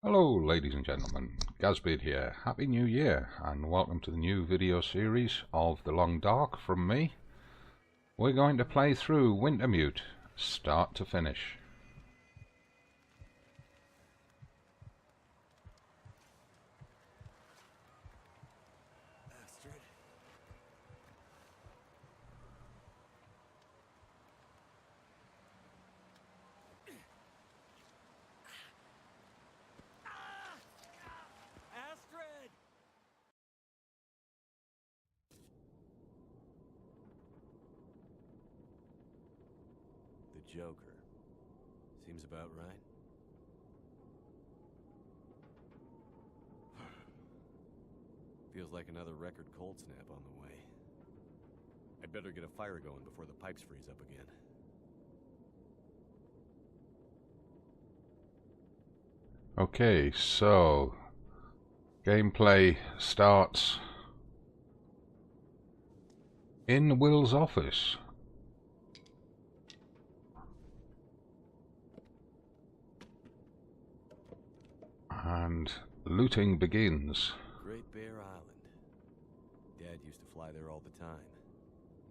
Hello ladies and gentlemen, Gazbeard here. Happy New Year and welcome to the new video series of The Long Dark from me. We're going to play through Wintermute, start to finish. Joker. Seems about right. Feels like another record cold snap on the way. I'd better get a fire going before the pipes freeze up again. Okay, so gameplay starts in Will's office. And looting begins. Great Bear Island. Dad used to fly there all the time.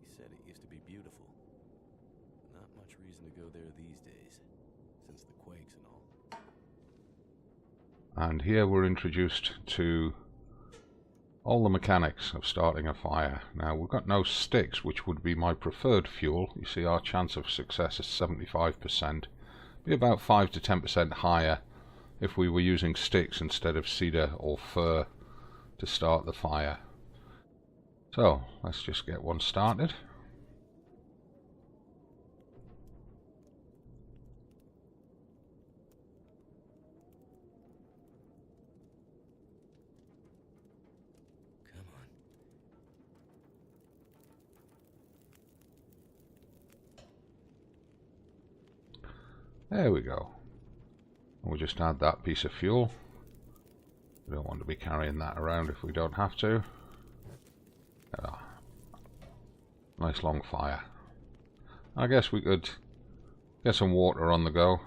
He said it used to be beautiful. Not much reason to go there these days, since the quakes and all. And here we're introduced to all the mechanics of starting a fire. Now we've got no sticks, which would be my preferred fuel. You see our chance of success is 75%. Be about 5 to 10% higher if we were using sticks instead of cedar or fir to start the fire. So let's just get one started. Come on. There we go. We'll just add that piece of fuel. We don't want to be carrying that around if we don't have to. Nice long fire. I guess we could get some water on the go.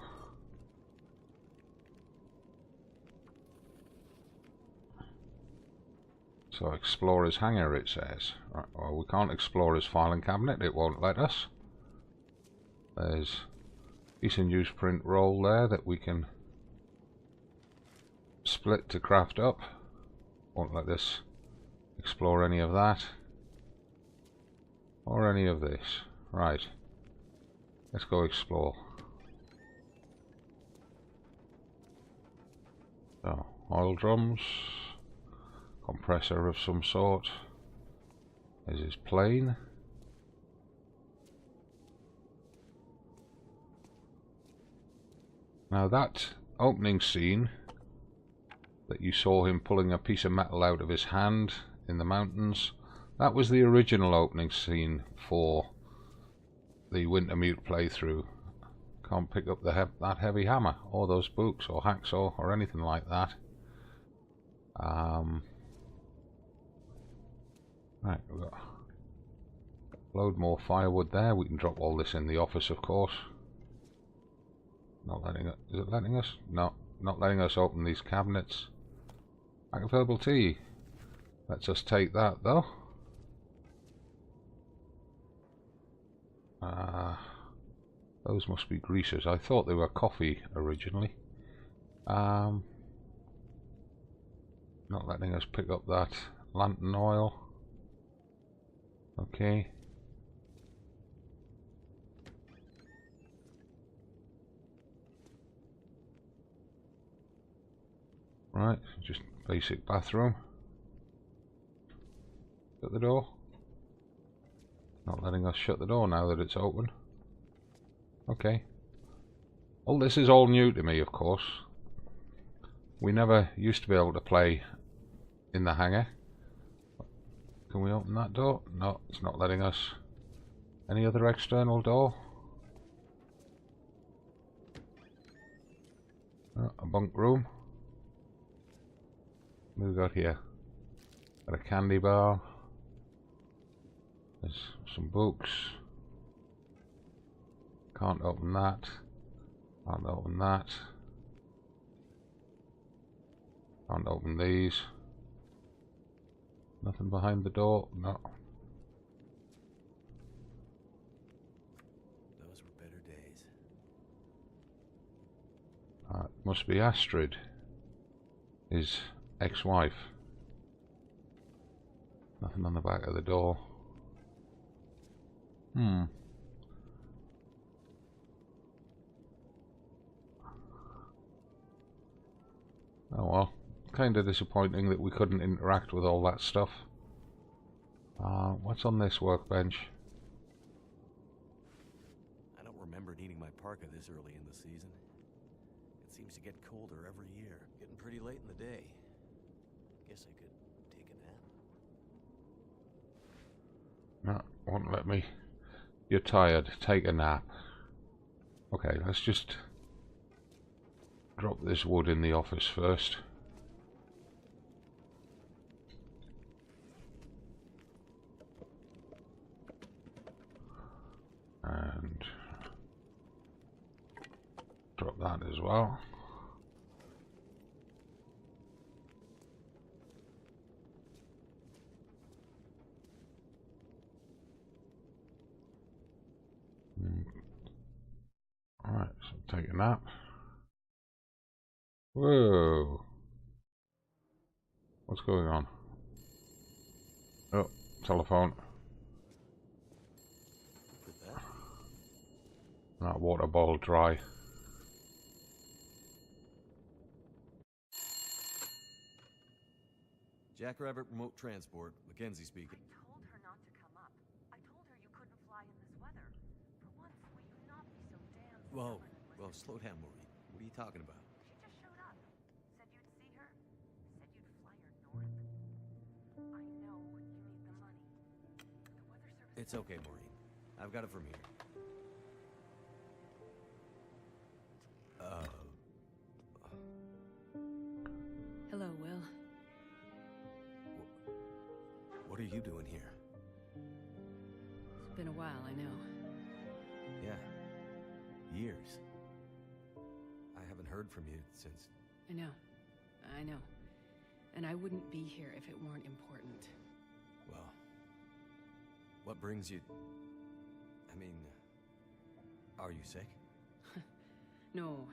So Explorer's Hangar it says. Right, well, we can't explore his filing cabinet, it won't let us. There's a piece of newsprint roll there that we can split to craft up. Won't let us explore any of that or any of this. Right, let's go explore. So, oil drums, compressor of some sort. There's his plane. Now that opening scene that you saw him pulling a piece of metal out of his hand in the mountains, that was the original opening scene for the Wintermute playthrough. Can't pick up that heavy hammer or those books or hacksaw or anything like that. Right, we've got load more firewood there. We can drop all this in the office, of course. Not letting us. Is it letting us? No, not letting us open these cabinets. Pack of herbal tea. Let's us take that though. Those must be greasers. I thought they were coffee originally. Not letting us pick up that lantern oil. Okay. Right, just basic bathroom. Shut the door. Not letting us shut the door now that it's open. Okay. All this is all new to me, of course. We never used to be able to play in the hangar. Can we open that door? No, it's not letting us. Any other external door? Oh, a bunk room. What have we got here? Got a candy bar. There's some books. Can't open that. Can't open that. Can't open these. Nothing behind the door? No. Those were better days. Must be Astrid, his ex-wife. Nothing on the back of the door. Oh well, kind of disappointing that we couldn't interact with all that stuff. What's on this workbench? I don't remember needing my parka this early in the season. It seems to get colder every year. Getting pretty late in the day. Guess I could take a nap. No, won't let me. You're tired. Take a nap. Okay, let's just drop this wood in the office first. And drop that as well. Alright, so take a nap. Whoa! What's going on? Oh, telephone. That water bowl dry. Jackrabbit Remote Transport, Mackenzie speaking. I told her not to come up. I told her you couldn't fly in this weather. For once, will you not be so damn Whoa, stubborn and whoa, listen? slow down, Maureen. What are you talking about? She just showed up. Said you'd see her. Said you'd fly her north. I know you need the money. The weather service... It's okay, Maureen. I've got it from here. Hello, Will. What are you doing here? It's been a while, I know. Yeah. Years. I haven't heard from you since... I know. And I wouldn't be here if it weren't important. Well... What brings you... I mean... Are you sick? No,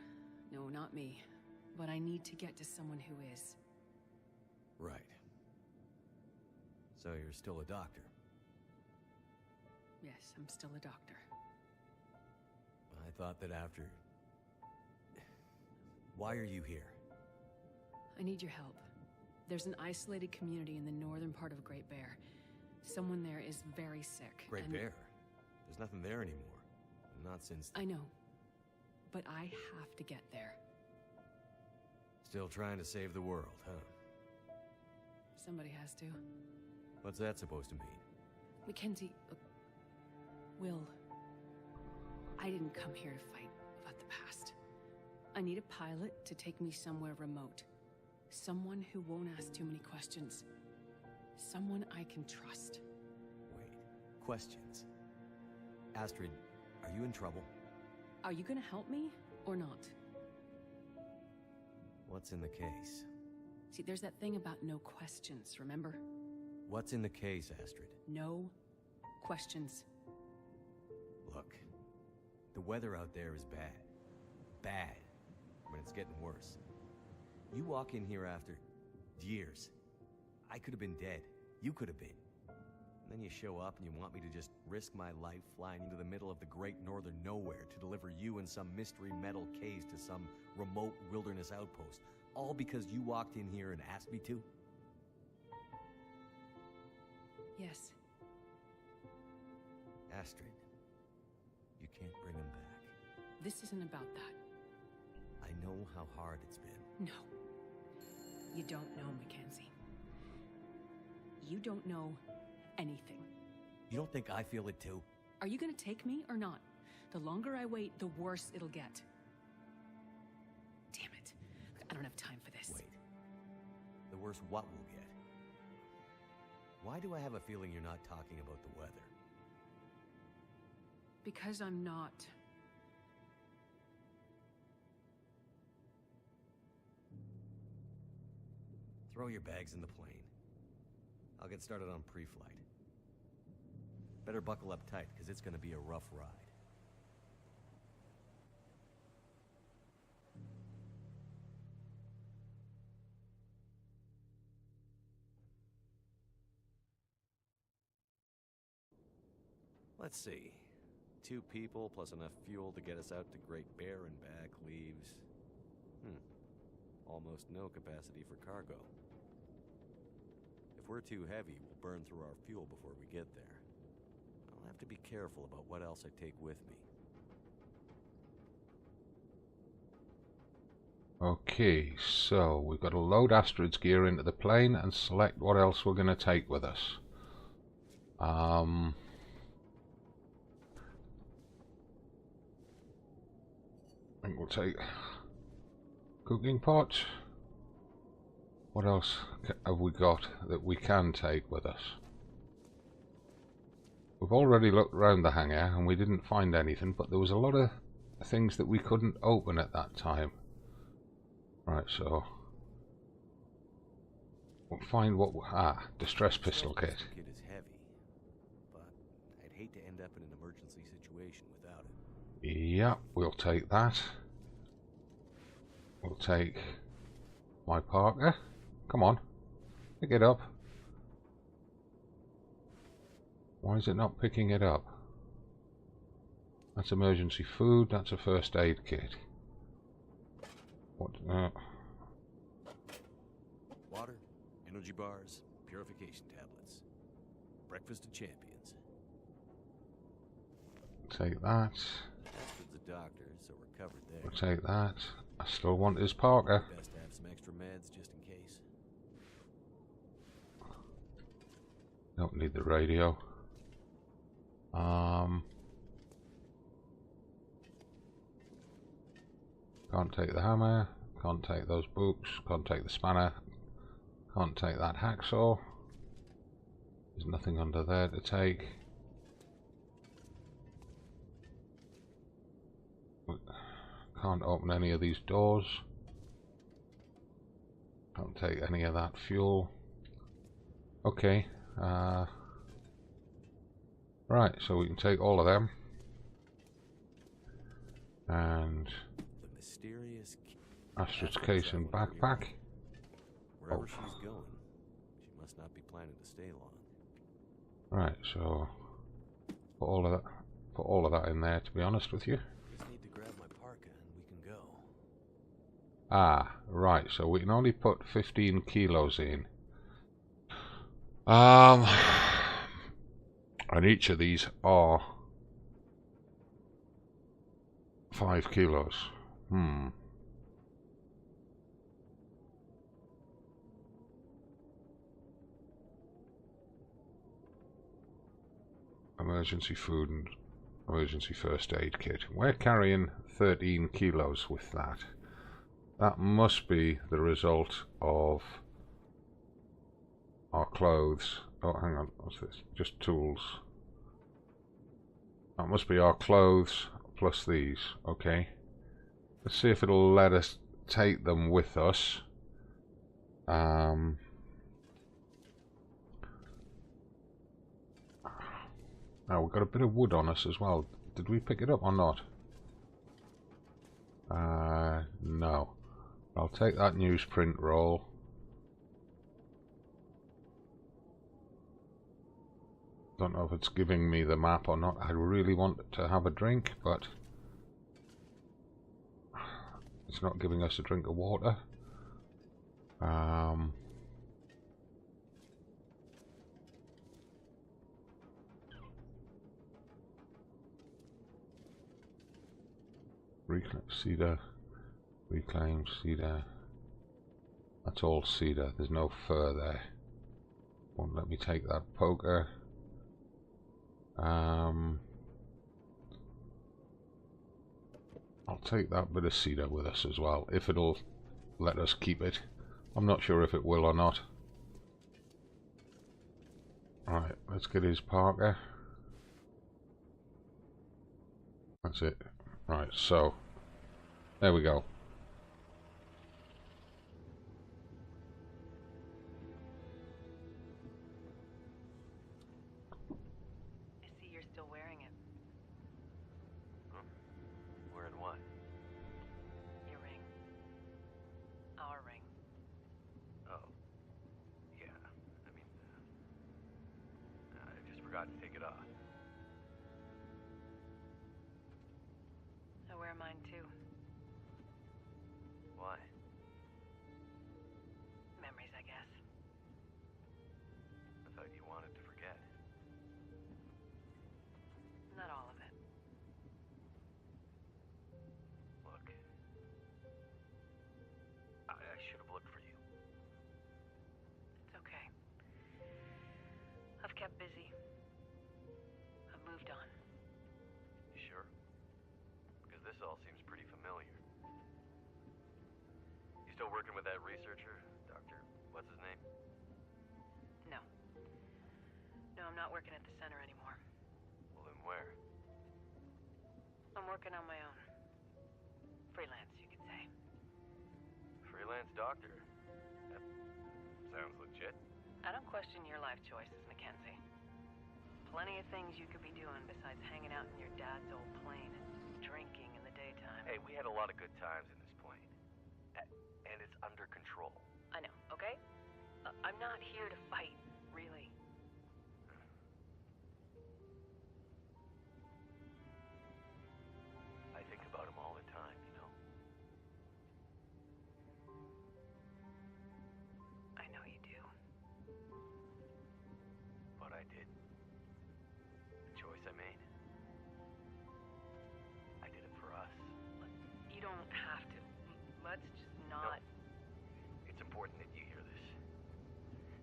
not me. But I need to get to someone who is. Right. So you're still a doctor? Yes, I'm still a doctor. I thought that after... Why are you here? I need your help. There's an isolated community in the northern part of Great Bear. Someone there is very sick. Great Bear? There's nothing there anymore. Not since... I know. But I have to get there. Still trying to save the world, huh? Somebody has to. What's that supposed to mean? Mackenzie... Will... I didn't come here to fight about the past. I need a pilot to take me somewhere remote. Someone who won't ask too many questions. Someone I can trust. Wait. Questions? Astrid, are you in trouble? Are you gonna help me, or not? What's in the case? See, there's that thing about no questions, remember? What's in the case, Astrid? No questions. Look, the weather out there is bad. Bad. I mean, it's getting worse. You walk in here after years. I could have been dead. You could have been. And then you show up and you want me to just risk my life flying into the middle of the great northern nowhere to deliver you in some mystery metal case to some remote wilderness outpost. All because you walked in here and asked me to? Yes. Astrid, you can't bring him back. This isn't about that. I know how hard it's been. No. You don't know, Mackenzie. You don't know anything. You don't think I feel it too? Are you gonna take me or not? The longer I wait, the worse it'll get. Damn it. I don't have time for this. Wait. The worse what we'll get? Why do I have a feeling you're not talking about the weather? Because I'm not. Throw your bags in the plane. I'll get started on pre-flight. Better buckle up tight, because it's going to be a rough ride. Let's see. 2 people plus enough fuel to get us out to Great Bear and back leaves... almost no capacity for cargo. If we're too heavy, we'll burn through our fuel before we get there. I'll have to be careful about what else I take with me. Okay, so we've got to load Astrid's gear into the plane and select what else we're going to take with us. I think we'll take cooking pot. What else have we got that we can take with us? We've already looked around the hangar and we didn't find anything, but there was a lot of things that we couldn't open at that time. Right, so we'll find what distress pistol kit. Kit is heavy, but I'd hate to end up in an emergency situation without it. Yeah, we'll take that. We'll take my Parker. Come on, pick it up. Why is it not picking it up? That's emergency food, that's a first aid kit. What? Water, energy bars, purification tablets. Breakfast of champions. Take that. Astrid's a doctor, so we're covered there. We'll take that. I still want his Parker. Best to have some extra meds just in case. Don't need the radio. Can't take the hammer. Can't take those books. Can't take the spanner. Can't take that hacksaw. There's nothing under there to take. Can't open any of these doors. Can't take any of that fuel. Okay. Right, so we can take all of them. And The mysterious Astrid's case and backpack. Wherever she's going, she must not be planning to stay long. Right, so put all of that in there, to be honest with you. Just need to grab my parka and we can go. Ah, right, so we can only put 15 kilos in. And each of these are 5 kilos. Emergency food and emergency first aid kit. We're carrying 13 kilos with that. That must be the result of our clothes. Oh, hang on, what's this? Just tools. That must be our clothes plus these. Okay. Let's see if it'll let us take them with us. Now we've got a bit of wood on us as well. Did we pick it up or not? No. I'll take that newsprint roll. Don't know if it's giving me the map or not. I really want to have a drink, but it's not giving us a drink of water. Cedar, reclaim cedar. That's all cedar. There's no fur there. Won't let me take that poker. I'll take that bit of cedar with us as well, if it'll let us keep it. I'm not sure if it will or not. Alright, let's get his Parker. That's it. Right, so there we go. forgot to take it off. I wear mine too. Why? Memories, I guess. I thought you wanted to forget. Not all of it. Look. I should have looked for you. It's okay. I've kept busy. I've moved on. You sure? Because this all seems pretty familiar. You still working with that researcher? Dr. What's his name? No. No, I'm not working at the center anymore. Well, then where? I'm working on my own. Freelance, you could say. Freelance doctor? That sounds legit. I don't question your life choices, Mackenzie. Plenty of things you could be doing besides hanging out in your dad's old plane and drinking in the daytime. Hey, we had a lot of good times in this plane. And it's under control. I know, okay? I'm not here to fight, really. I think about him all the time, you know? I know you do. What I did. The choice I made. I did it for us. You don't have to. Let's just not... No. It's important that you hear this.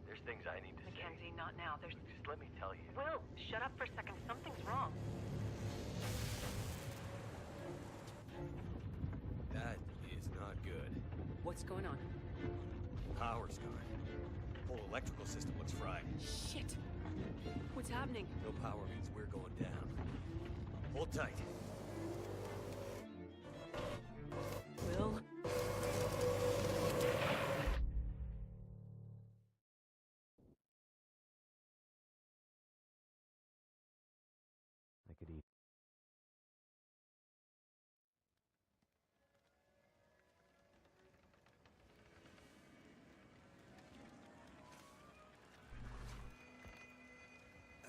There's things I need to Mackenzie, say. not now. There's... Just let me tell you. Will, shut up for a second. Something's wrong. That is not good. What's going on? Power's gone. Whole electrical system looks fried. Shit! What's happening? No power means we're going down. Hold tight. Will? I could eat.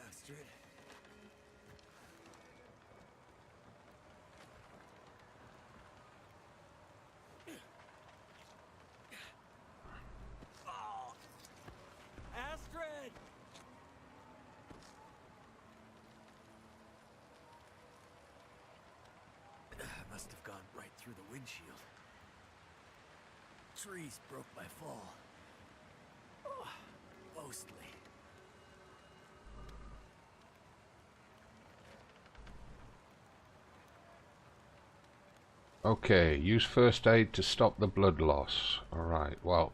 Astrid. Oh. Astrid! Must have gone right through the windshield. Trees broke my fall. Oh, mostly. Okay, use first aid to stop the blood loss. Alright, well.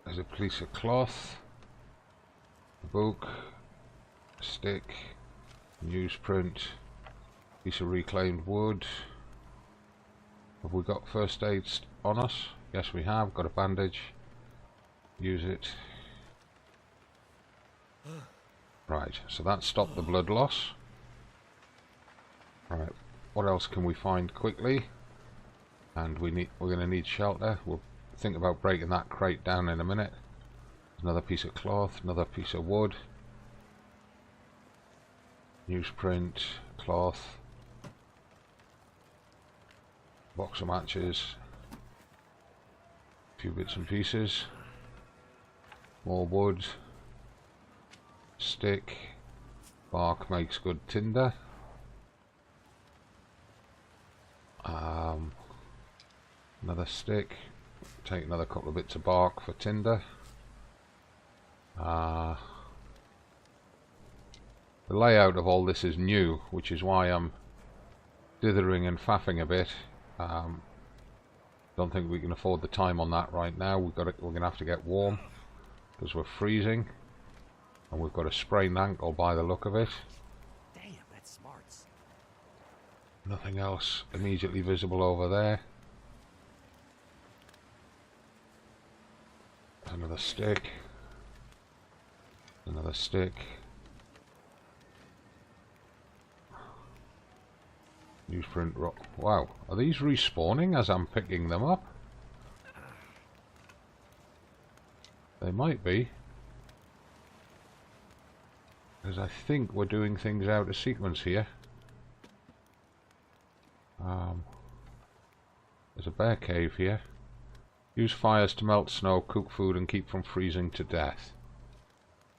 There's a piece of cloth, a book, a stick, newsprint, piece of reclaimed wood. Have we got first aid on us? Yes, we have. Got a bandage. Use it. Right, so that stopped the blood loss. Right, what else can we find quickly? And we're going to need shelter. We'll think about breaking that crate down in a minute. Another piece of cloth, another piece of wood. Newsprint, cloth. Box of matches. A few bits and pieces. More wood. Stick. Bark makes good tinder. Another stick. Take another couple of bits of bark for tinder. The layout of all this is new, which is why I'm dithering and faffing a bit. Don't think we can afford the time on that right now. We're gonna have to get warm because we're freezing, and we've got a sprained ankle by the look of it. Damn, that's smarts. Nothing else immediately visible over there. Another stick. Another stick. Newsprint rock. Wow, are these respawning as I'm picking them up? They might be. because I think we're doing things out of sequence here. There's a bear cave here. Use fires to melt snow, cook food, and keep from freezing to death.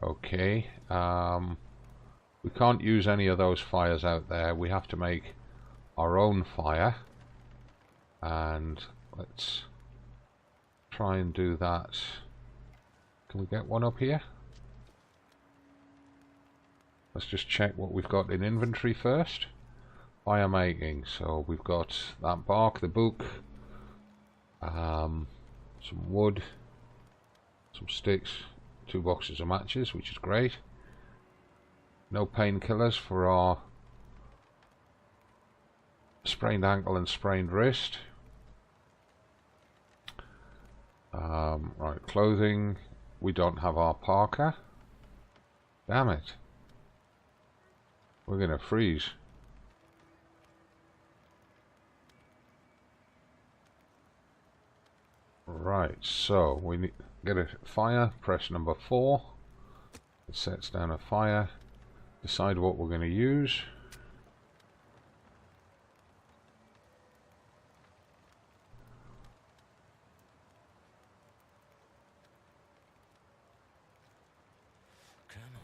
Okay. We can't use any of those fires out there. We have to make our own fire. And let's try and do that. Can we get one up here? Let's just check what we've got in inventory first. Fire making. So we've got that bark, the book, some wood, some sticks, 2 boxes of matches, which is great. No painkillers for our sprained ankle and sprained wrist. Right, clothing. We don't have our parka. Damn it. We're gonna freeze. Right, so we need get a fire, press number 4. It sets down a fire. Decide what we're going to use. Come on.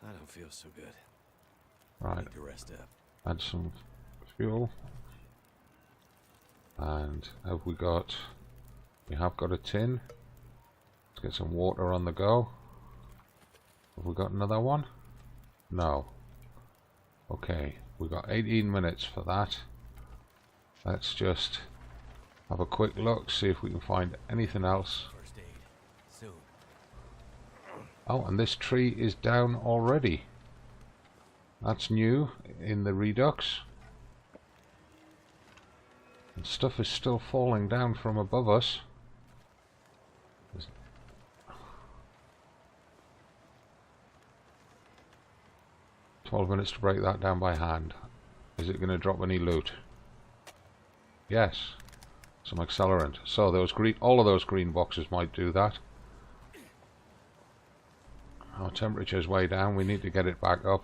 I don't feel so good. Right. Need to rest up. Add some fuel. And have we got... We have got a tin. Let's get some water on the go. Have we got another one? No. Okay, we've got 18 minutes for that. Let's just have a quick look, see if we can find anything else. First aid. Soon. Oh, and this tree is down already. That's new in the Redux. And stuff is still falling down from above us. 12 minutes to break that down by hand. Is it going to drop any loot? Yes. Some accelerant. So those green, all of those green boxes might do that. Our temperature's way down. We need to get it back up.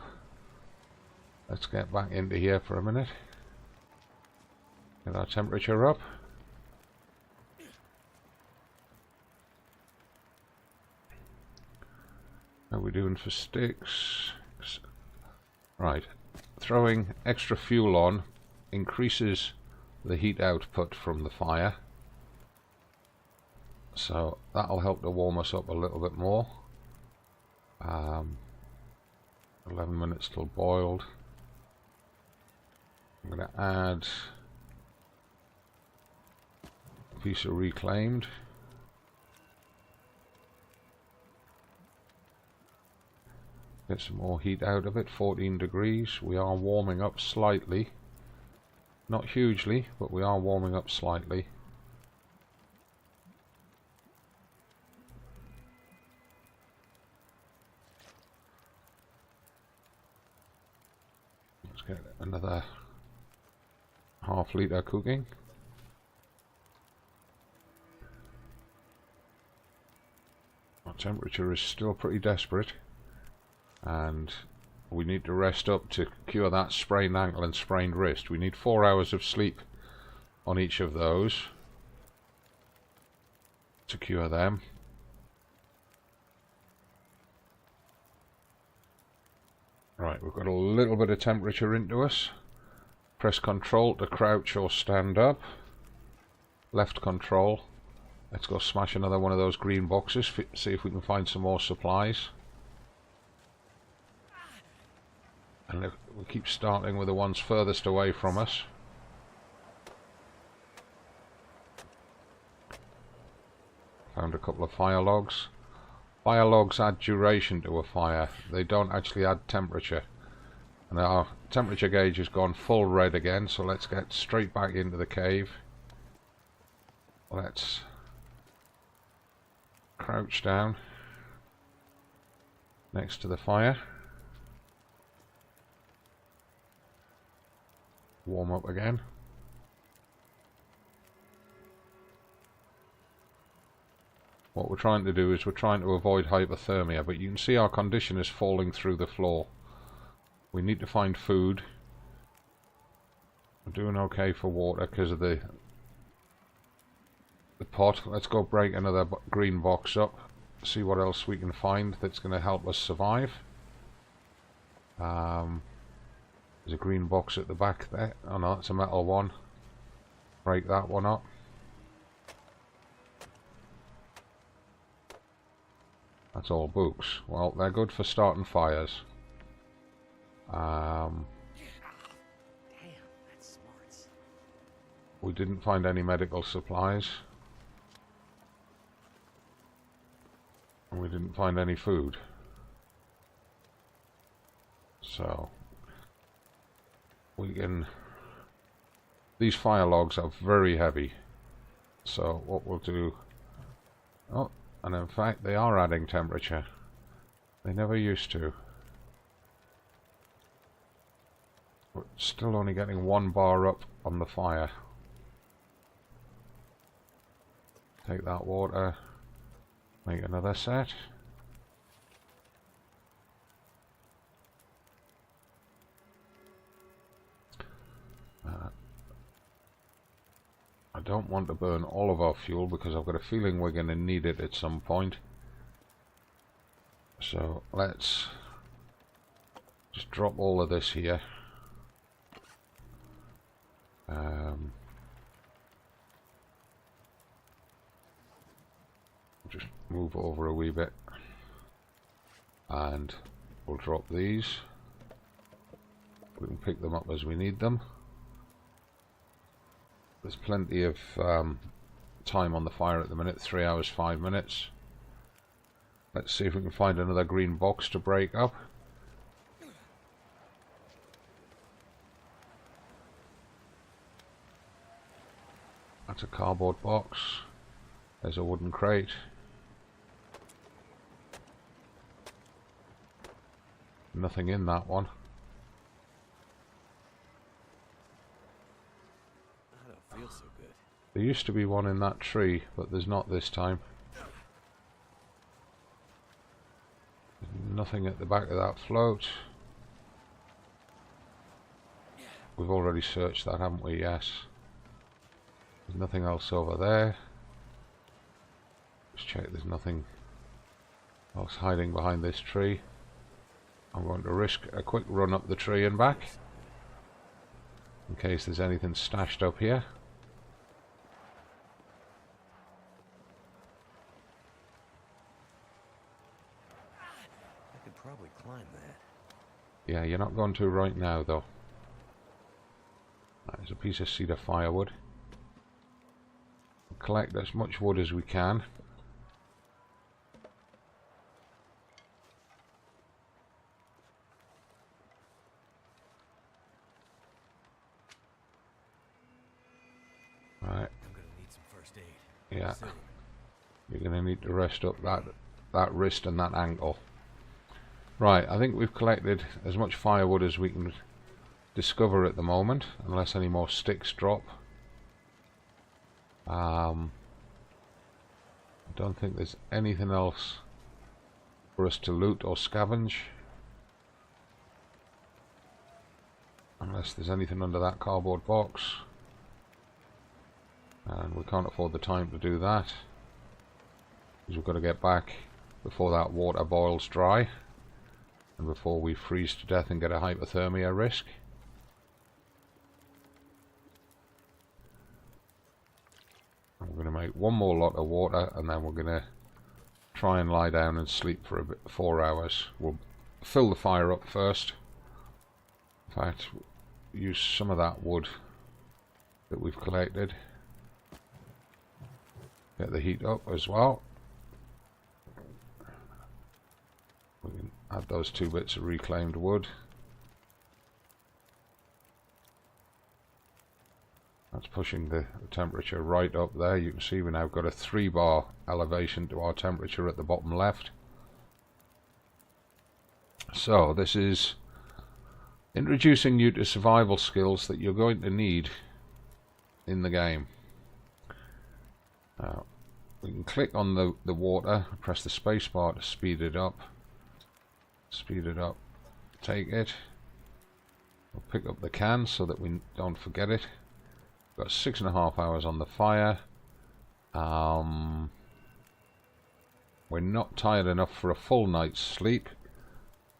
Let's get back into here for a minute. Get our temperature up. How are we doing for sticks? Right. Throwing extra fuel on increases the heat output from the fire. So that'll help to warm us up a little bit more. 11 minutes till boiled. I'm going to add a piece of reclaimed. Get some more heat out of it. 14 degrees. We are warming up slightly. Not hugely, but we are warming up slightly. Let's get another half litre cooking. Our temperature is still pretty desperate, and we need to rest up to cure that sprained ankle and sprained wrist. We need 4 hours of sleep on each of those to cure them. Right, we've got a little bit of temperature into us. Press Control to crouch or stand up. Left Control. Let's go smash another one of those green boxes, see if we can find some more supplies. And we keep starting with the ones furthest away from us. Found a couple of fire logs. Fire logs add duration to a fire. They don't actually add temperature. And our temperature gauge has gone full red again, so let's get straight back into the cave. Let's crouch down next to the fire. Warm up again. What we're trying to do is we're trying to avoid hypothermia, but you can see our condition is falling through the floor. We need to find food. We're doing okay for water because of the pot. Let's go break another green box up, see what else we can find that's going to help us survive. There's a green box at the back there. Oh no, it's a metal one. Break that one up. That's all books. Well, they're good for starting fires. Damn, that's smart. We didn't find any medical supplies. And we didn't find any food. So we can... These fire logs are very heavy. So what we'll do... Oh, and in fact they are adding temperature. They never used to. We're still only getting 1 bar up on the fire. Take that water. Make another set. I don't want to burn all of our fuel because I've got a feeling we're going to need it at some point. So let's just drop all of this here. Just move over a wee bit and we'll drop these. We can pick them up as we need them. There's plenty of time on the fire at the minute, 3 hours 5 minutes. Let's see if we can find another green box to break up. That's a cardboard box. There's a wooden crate. Nothing in that one. I don't feel so good. There used to be one in that tree, but there's not this time. There's nothing at the back of that float. We've already searched that, haven't we? Yes. There's nothing else over there. Let's check there's nothing else hiding behind this tree. I'm going to risk a quick run up the tree and back in case there's anything stashed up here. I could probably climb that. Yeah, you're not going to right now though. There's a piece of cedar firewood. Collect as much wood as we can. Right. I'm gonna need some first aid. Yeah. Soon. You're going to need to rest up that wrist and that ankle. Right, I think we've collected as much firewood as we can discover at the moment, unless any more sticks drop. I don't think there's anything else for us to loot or scavenge. Unless there's anything under that cardboard box. And we can't afford the time to do that. Because we've got to get back before that water boils dry. And before we freeze to death and get a hypothermia risk. We're going to make one more lot of water and then we're going to try and lie down and sleep for a bit, 4 hours. We'll fill the fire up first. In fact, use some of that wood that we've collected. Get the heat up as well. We can add those 2 bits of reclaimed wood. That's pushing the temperature right up there. You can see we've now got a 3 bar elevation to our temperature at the bottom left. So this is introducing you to survival skills that you're going to need in the game. Now, we can click on the water, press the space bar to speed it up, take it. We'll pick up the can so that we don't forget it. Got 6.5 hours on the fire. We're not tired enough for a full night's sleep.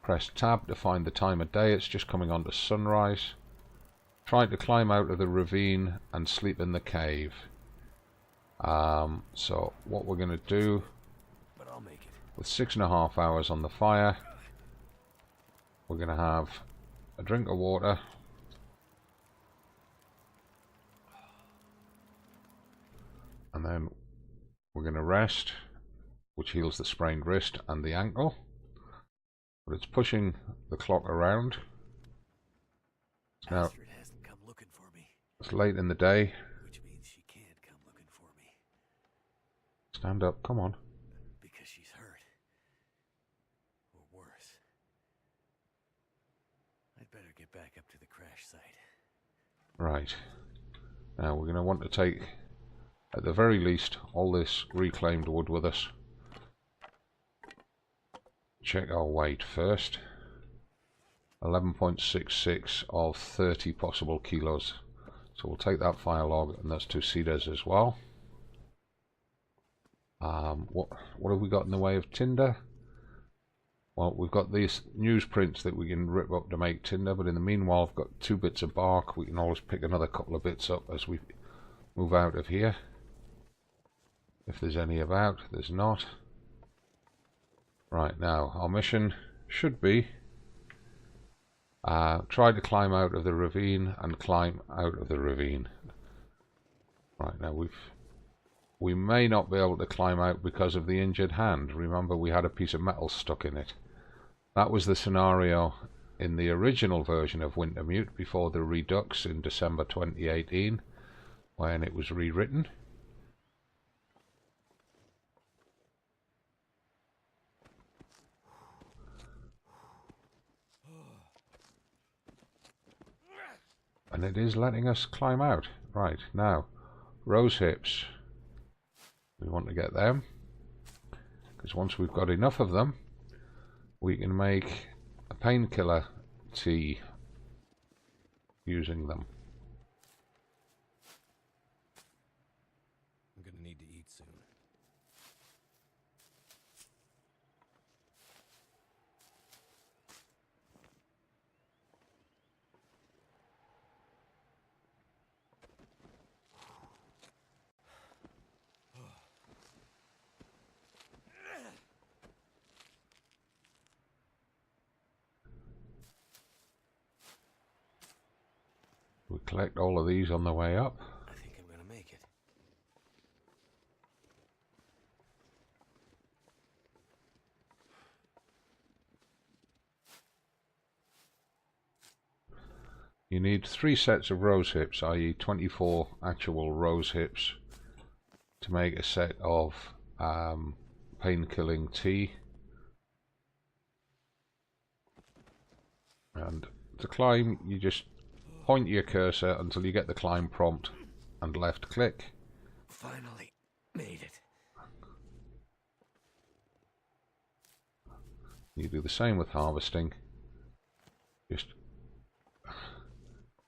Press tab to find the time of day. It's just coming on to sunrise. Try to climb out of the ravine and sleep in the cave. So what we're going to do, But I'll make it. with 6.5 hours on the fire, we're going to have a drink of water, and then we're going to rest, which heals the sprained wrist and the ankle. But it's pushing the clock around. Now, Astrid hasn't come looking for me, it's late in the day. which means she can't come looking for me Stand up, come on. because she's hurt. Or worse. I'd better get back up to the crash site. Right. Now we're going to want to take, at the very least, all this reclaimed wood with us. Check our weight first. 11.66 of 30 possible kilos. So we'll take that fire log and those 2 cedars as well. What have we got in the way of tinder? Well, we've got these newsprints that we can rip up to make tinder, but in the meanwhile I've got 2 bits of bark. We can always pick another couple of bits up as we move out of here. If there's any about, there's not. Right, now our mission should be try to climb out of the ravine and climb out of the ravine. Right, now we may not be able to climb out because of the injured hand. Remember, we had a piece of metal stuck in it. That was the scenario in the original version of Wintermute before the Redux in December 2018 when it was rewritten. And it is letting us climb out. Right, now, rose hips. We want to get them, because once we've got enough of them, we can make a painkiller tea using them. I'm gonna need to eat soon. We collect all of these on the way up. I think I'm gonna make it. You need 3 sets of rose hips, i.e. 24 actual rose hips, to make a set of pain-killing tea. And to climb, you just point your cursor until you get the climb prompt and left click. Finally made it. You do the same with harvesting. Just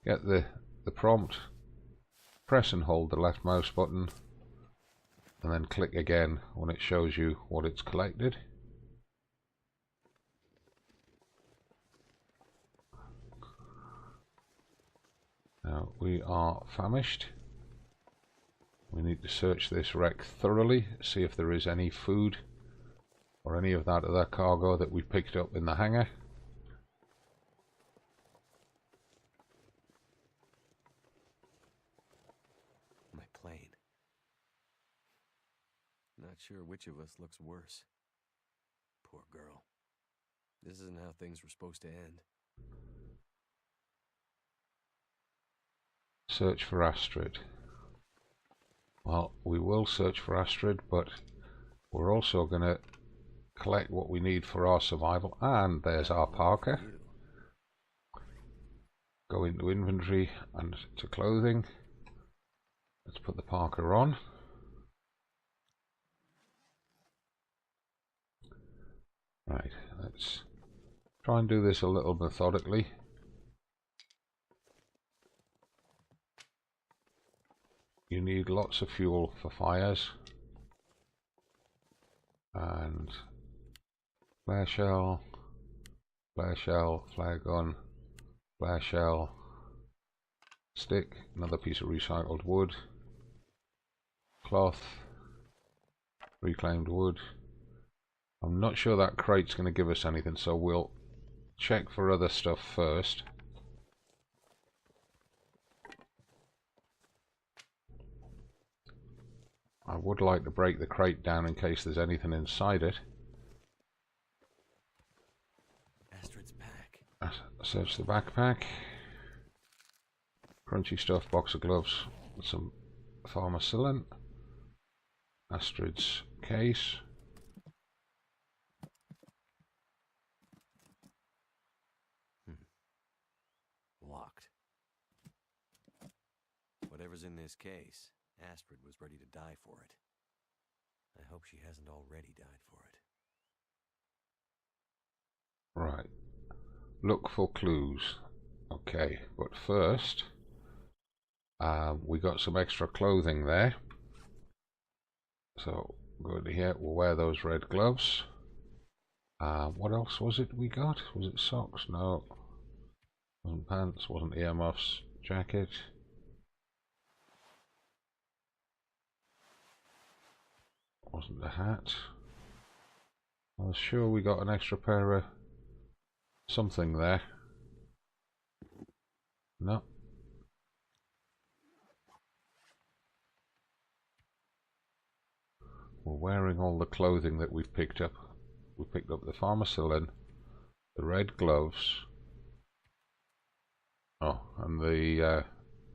get the prompt, press and hold the left mouse button, and then click again when it shows you what it's collected. Now we are famished. We need to search this wreck thoroughly, see if there is any food or any of that other cargo that we picked up in the hangar. My plane. Not sure which of us looks worse. Poor girl. This isn't how things were supposed to end. Search for Astrid. Well, we will search for Astrid, but we're also going to collect what we need for our survival. And there's our Parker. Go into inventory and to clothing. Let's put the Parker on. Right, let's try and do this a little methodically. You need lots of fuel for fires. And flare shell, flare gun, flare shell, stick, another piece of recycled wood, cloth, reclaimed wood. I'm not sure that crate's going to give us anything, so we'll check for other stuff first. I would like to break the crate down in case there's anything inside it. Astrid's pack. Search the backpack. Crunchy stuff, box of gloves, some pharmacillin. Astrid's case. Locked. Whatever's in this case, Astrid was ready to die for it. I hope she hasn't already died for it. Right. Look for clues. Okay, but first, we got some extra clothing there. So, go to here, we'll wear those red gloves. What else was it we got? Was it socks? No. Wasn't pants, wasn't earmuffs. Jacket. Wasn't a hat. I was sure we got an extra pair of something there. No. We're wearing all the clothing that we've picked up. We picked up the pharmacillin, the red gloves, oh, and the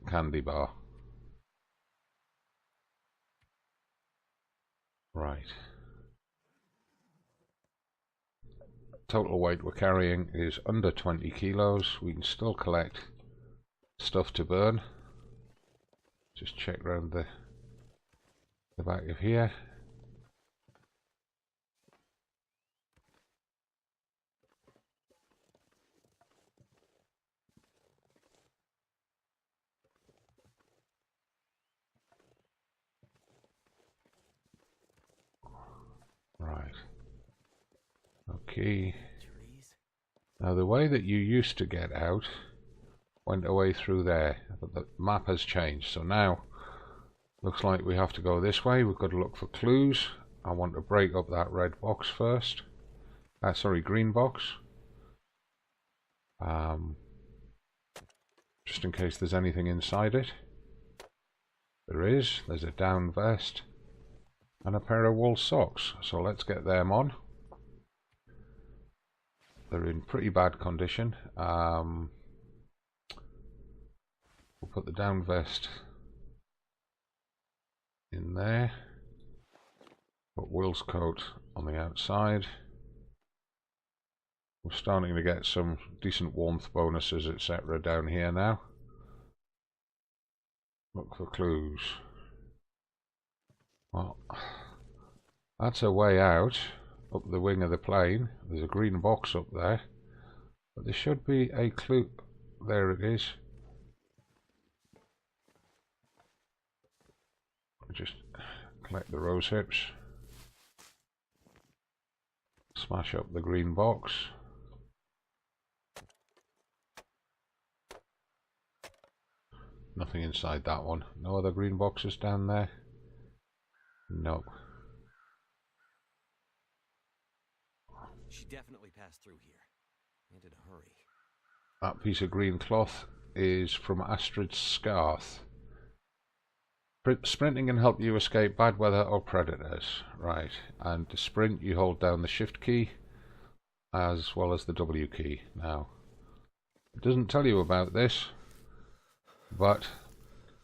candy bar. Right. Total weight we're carrying is under 20 kilos. We can still collect stuff to burn. Just check around the back of here. Right. Okay. Now the way that you used to get out went away through there, but the map has changed. So now looks like we have to go this way. We've got to look for clues. I want to break up that red box first. Sorry, green box. Just in case there's anything inside it. There is. There's a down vest and a pair of wool socks. So let's get them on. They're in pretty bad condition. We'll put the down vest in there. Put Will's coat on the outside. We're starting to get some decent warmth bonuses, etc. down here now. Look for clues. Well, that's a way out up the wing of the plane. There's a green box up there, but there should be a clue. There it is. Just collect the rose hips, smash up the green box. Nothing inside that one. No other green boxes down there? Nope. She definitely passed through here. And in a hurry. That piece of green cloth is from Astrid's scarf. Sprinting can help you escape bad weather or predators. Right, and to sprint you hold down the shift key as well as the W key. Now, it doesn't tell you about this, but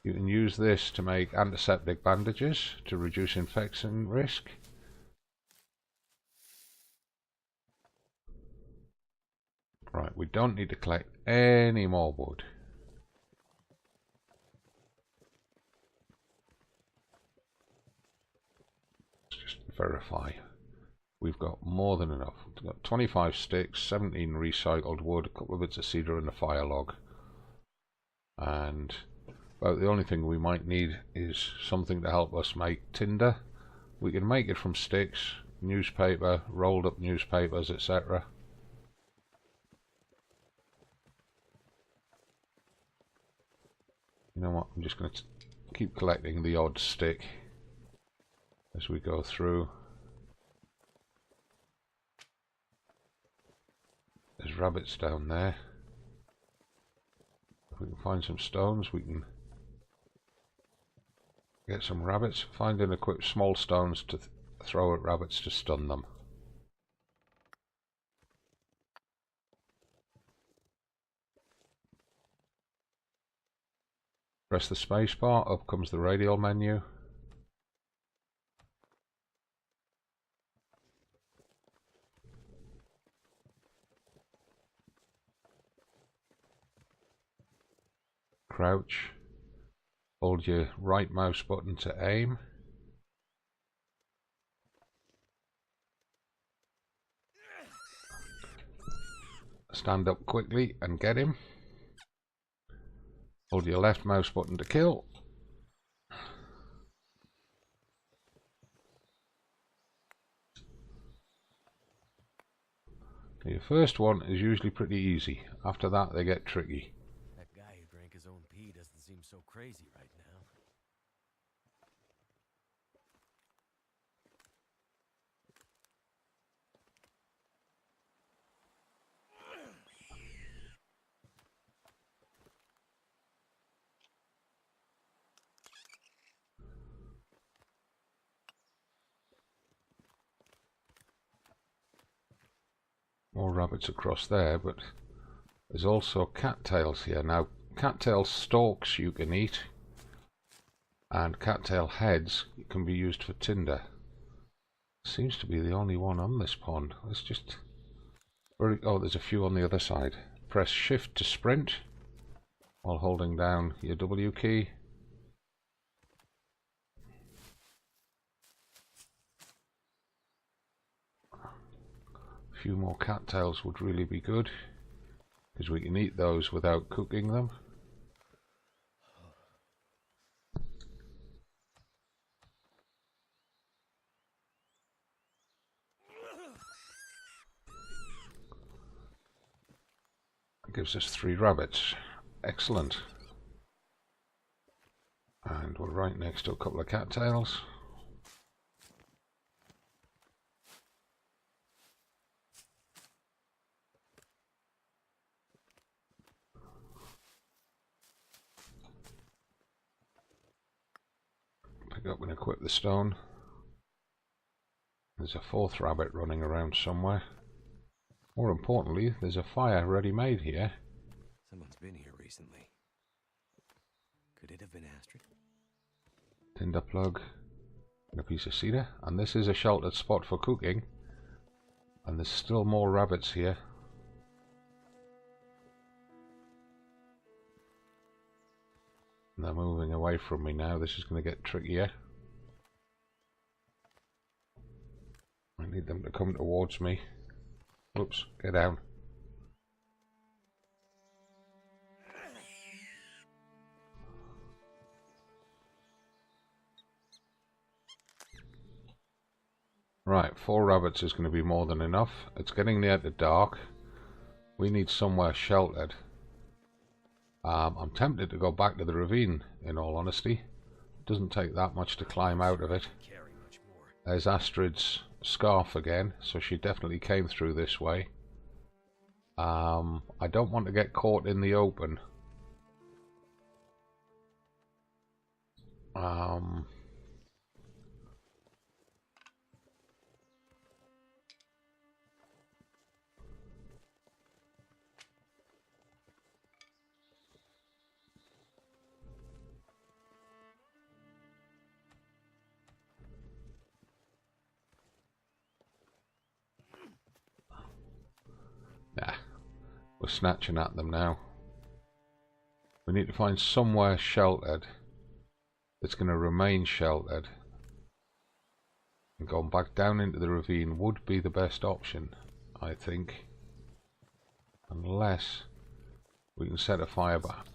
you can use this to make antiseptic bandages to reduce infection risk. Right, we don't need to collect any more wood. Let's just verify. we've got more than enough. We've got 25 sticks, 17 recycled wood, a couple of bits of cedar and a fire log. And about the only thing we might need is something to help us make tinder. We can make it from sticks, newspaper, rolled up newspapers, etc. You know what, I'm just going to keep collecting the odd stick as we go through. There's rabbits down there. If we can find some stones, we can get some rabbits. Find and equip small stones to throw at rabbits to stun them. Press the space bar, up comes the radial menu. Crouch. Hold your right mouse button to aim. Stand up quickly and get him. Hold your left mouse button to kill. Your first one is usually pretty easy. After that they get tricky. That guy who drank his own pee doesn't seem so crazy right now. More rabbits across there, but there's also cattails here. Now, cattail stalks you can eat, and cattail heads can be used for tinder. Seems to be the only one on this pond. Let's just... Oh, there's a few on the other side. Press shift to sprint while holding down your W key. A few more cattails would really be good, because we can eat those without cooking them. That gives us 3 rabbits. Excellent. And we're right next to a couple of cattails. Pick up and equip the stone. There's a 4th rabbit running around somewhere. More importantly, there's a fire ready made here. Someone's been here recently. Could it have been Astrid? Tinder plug and a piece of cedar. And this is a sheltered spot for cooking. And there's still more rabbits here. They're moving away from me now. This is going to get trickier. I need them to come towards me. Oops, get down. Right, 4 rabbits is going to be more than enough. It's getting near to dark. We need somewhere sheltered. I'm tempted to go back to the ravine, in all honesty. It doesn't take that much to climb out of it. There's Astrid's scarf again, so she definitely came through this way. I don't want to get caught in the open. Nah, we're snatching at them now. We need to find somewhere sheltered that's going to remain sheltered And going back down into the ravine would be the best option, I think. Unless we can set a fire back.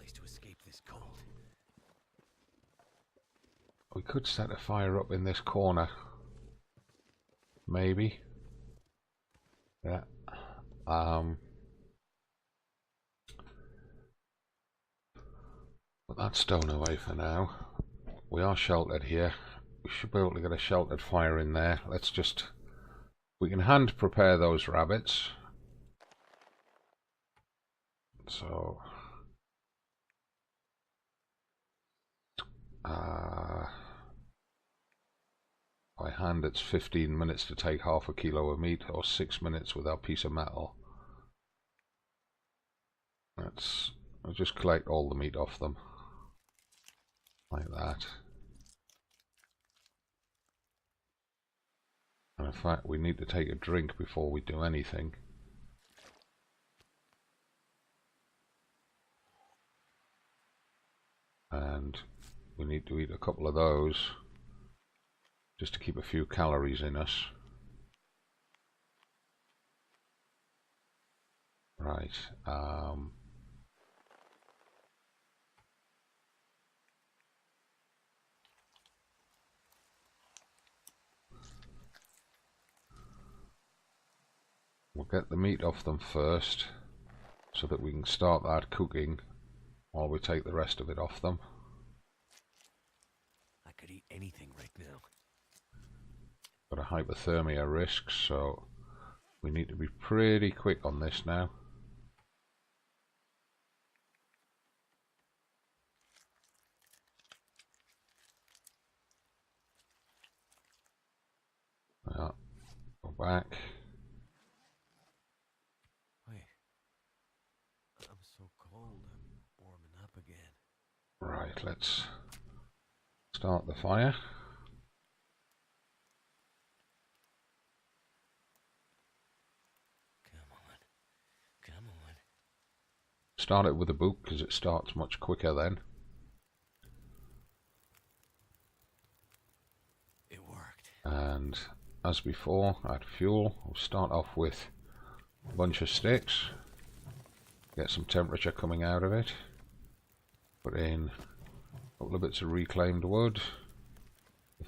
We could set a fire up in this corner. Maybe. Yeah. Put that stone away for now. We are sheltered here. We should be able to get a sheltered fire in there. Let's just... We can hand prepare those rabbits. So... by hand it's 15 minutes to take half a kilo of meat, or 6 minutes with our piece of metal. I'll just collect all the meat off them. Like that. And in fact, we need to take a drink before we do anything. And we need to eat a couple of those just to keep a few calories in us. Right. We'll get the meat off them first so that we can start that cooking while we take the rest of it off them. I could eat anything right now. Got a hypothermia risk, so we need to be pretty quick on this now. Yeah, go back. Wait, I'm so cold, I'm warming up again. Right, let's start the fire. Come on. Start it with a boot because it starts much quicker then. It worked. And as before, add fuel. We'll start off with a bunch of sticks. Get some temperature coming out of it. Put in a couple of bits of reclaimed wood.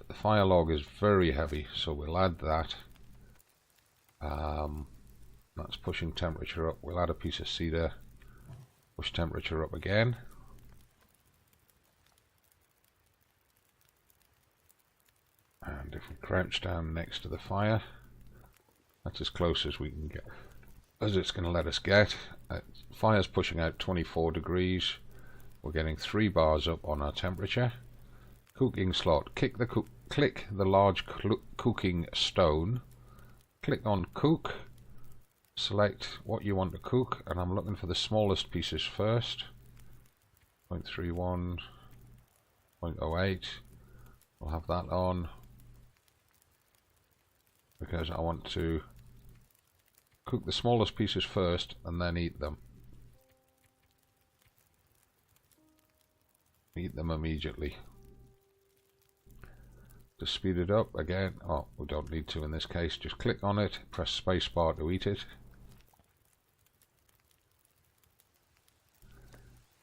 The fire log is very heavy, so we'll add that. That's pushing temperature up. We'll add a piece of cedar. Push temperature up again. And if we crouch down next to the fire, that's as close as we can get, as it's going to let us get. Fire's pushing out 24 degrees. We're getting 3 bars up on our temperature. Cooking slot. Click the large cooking stone. Click on cook. Select what you want to cook, and I'm looking for the smallest pieces first. 0.31, 0.08. We'll have that on because I want to cook the smallest pieces first and then eat them. Eat them immediately. To speed it up again, oh, we don't need to in this case, just click on it, press spacebar to eat it.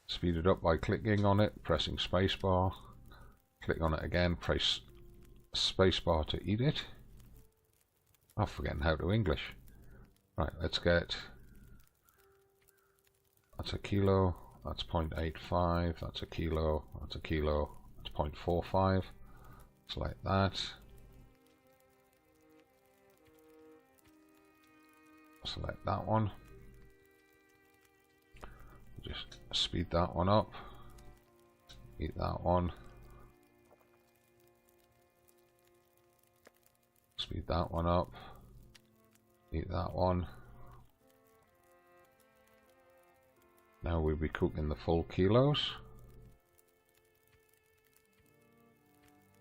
Speed it up by clicking on it, pressing spacebar, click on it again, press spacebar to eat it. I'm forgetting how to English. Right, let's get, that's a kilo, that's 0.85, that's a kilo, that's a kilo, that's 0.45. Select that. Select that one. Just speed that one up. Eat that one. Speed that one up. Eat that one. Now we'll be cooking the full kilos.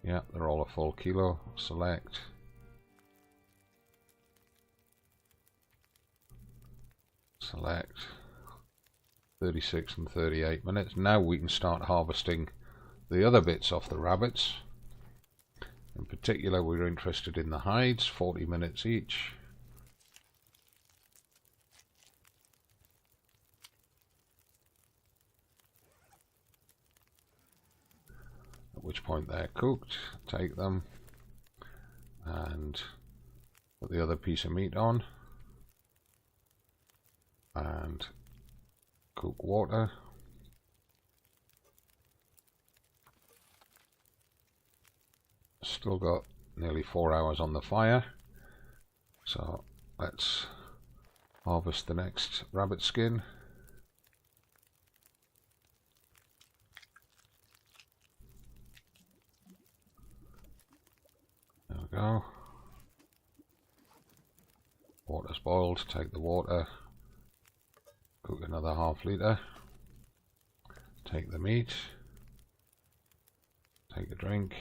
Yeah, they're all a full kilo. Select. Select. 36 and 38 minutes. Now we can start harvesting the other bits off the rabbits. In particular, we're interested in the hides, 40 minutes each. At which point they're cooked. Take them and put the other piece of meat on and cook water. Still got nearly 4 hours on the fire, so let's harvest the next rabbit skin. There we go. Water's boiled, take the water, cook another ½ litre, take the meat, take a drink.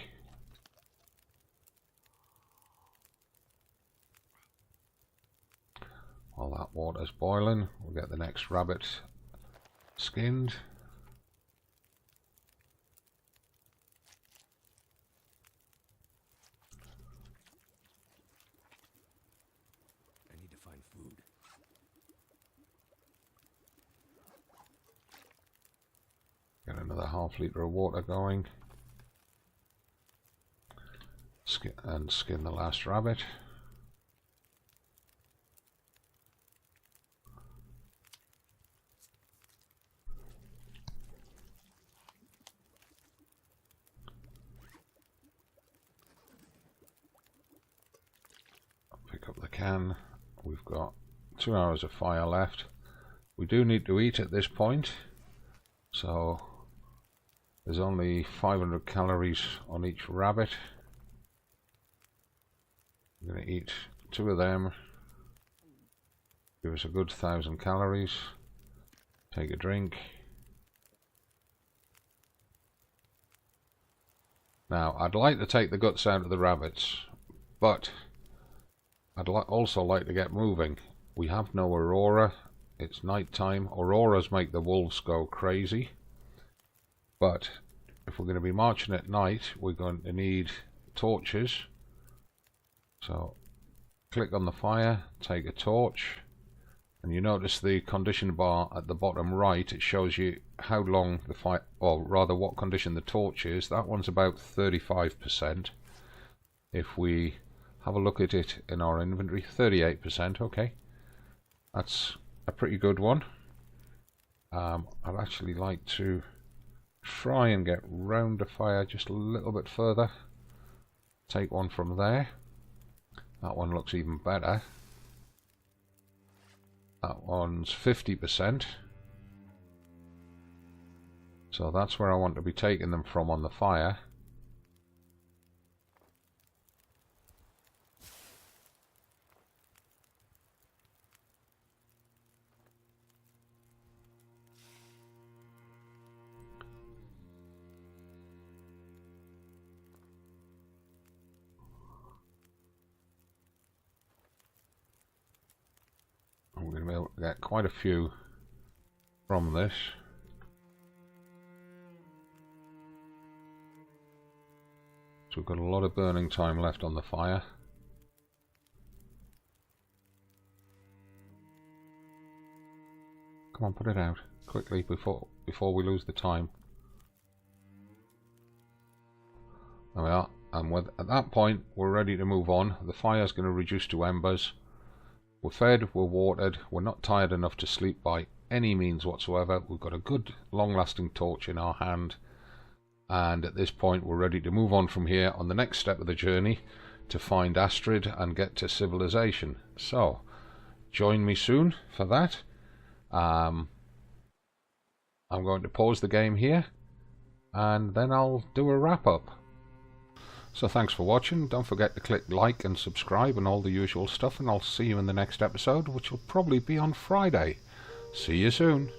While that water's boiling, we'll get the next rabbit skinned. I need to find food. Get another ½ litre of water going. Skin the last rabbit. Pick up the can. We've got 2 hours of fire left. We do need to eat at this point, so there's only 500 calories on each rabbit. I'm going to eat 2 of them, give us a good 1,000 calories, take a drink. Now I'd like to take the guts out of the rabbits, but I'd also like to get moving. We have no aurora, it's night time. Auroras make the wolves go crazy, but if we're going to be marching at night, we're going to need torches. So click on the fire, take a torch, and you notice the condition bar at the bottom right. It shows you how long the fire, or rather what condition the torch is. That one's about 35%. If we have a look at it in our inventory, 38%. Okay, that's a pretty good one. I'd actually like to try and get round the fire just a little bit further. Take one from there. That one looks even better. That one's 50%. So that's where I want to be taking them from on the fire. We're going to be able to get quite a few from this. So we've got a lot of burning time left on the fire. Come on, put it out quickly before we lose the time. There we are. And at that point, we're ready to move on. The fire's going to reduce to embers. We're fed, we're watered, we're not tired enough to sleep by any means whatsoever. We've got a good long-lasting torch in our hand, and at this point we're ready to move on from here on the next step of the journey to find Astrid and get to civilization. So join me soon for that. I'm going to pause the game here and then I'll do a wrap-up. So thanks for watching. Don't forget to click like and subscribe and all the usual stuff, and I'll see you in the next episode, which will probably be on Friday. See you soon.